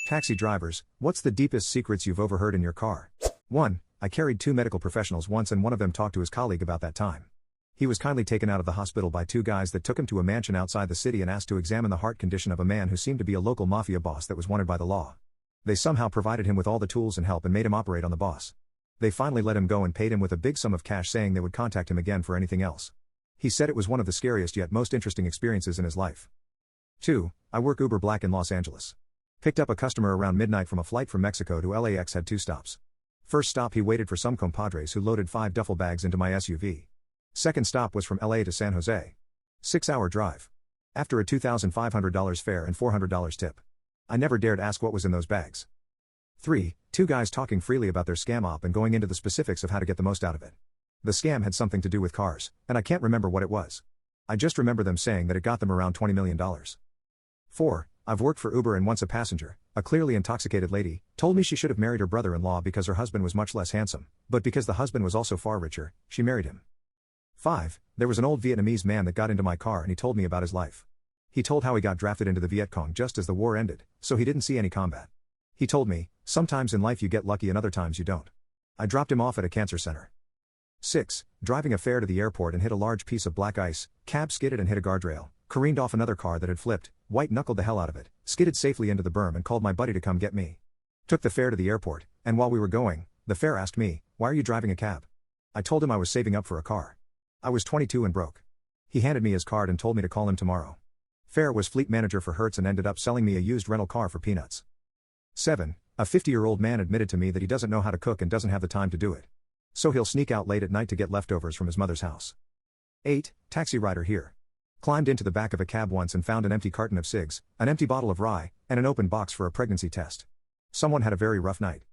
Taxi drivers, what's the deepest secrets you've overheard in your car? 1. I carried 2 medical professionals once and one of them talked to his colleague about that time. He was kindly taken out of the hospital by 2 guys that took him to a mansion outside the city and asked to examine the heart condition of a man who seemed to be a local mafia boss that was wanted by the law. They somehow provided him with all the tools and help and made him operate on the boss. They finally let him go and paid him with a big sum of cash, saying they would contact him again for anything else. He said it was one of the scariest yet most interesting experiences in his life. 2. I work Uber Black in Los Angeles. Picked up a customer around midnight from a flight from Mexico to LAX. Had 2 stops. First stop, he waited for some compadres who loaded 5 duffel bags into my SUV. Second stop was from LA to San Jose. 6-hour drive. After a $2,500 fare and $400 tip. I never dared ask what was in those bags. 3. 2 guys talking freely about their scam op and going into the specifics of how to get the most out of it. The scam had something to do with cars, and I can't remember what it was. I just remember them saying that it got them around $20 million. 4. I've worked for Uber and once a passenger, a clearly intoxicated lady, told me she should have married her brother-in-law because her husband was much less handsome, but because the husband was also far richer, she married him. 5. There was an old Vietnamese man that got into my car and he told me about his life. He told how he got drafted into the Viet Cong just as the war ended, so he didn't see any combat. He told me, sometimes in life you get lucky and other times you don't. I dropped him off at a cancer center. 6. Driving a fare to the airport and hit a large piece of black ice, cab skidded and hit a guardrail, careened off another car that had flipped, white-knuckled the hell out of it, skidded safely into the berm and called my buddy to come get me. Took the fare to the airport, and while we were going, the fare asked me, "Why are you driving a cab?" I told him I was saving up for a car. I was 22 and broke. He handed me his card and told me to call him tomorrow. Fare was fleet manager for Hertz and ended up selling me a used rental car for peanuts. 7. A 50-year-old man admitted to me that he doesn't know how to cook and doesn't have the time to do it. So he'll sneak out late at night to get leftovers from his mother's house. 8. Taxi rider here. Climbed into the back of a cab once and found an empty carton of cigs, an empty bottle of rye, and an open box for a pregnancy test. Someone had a very rough night.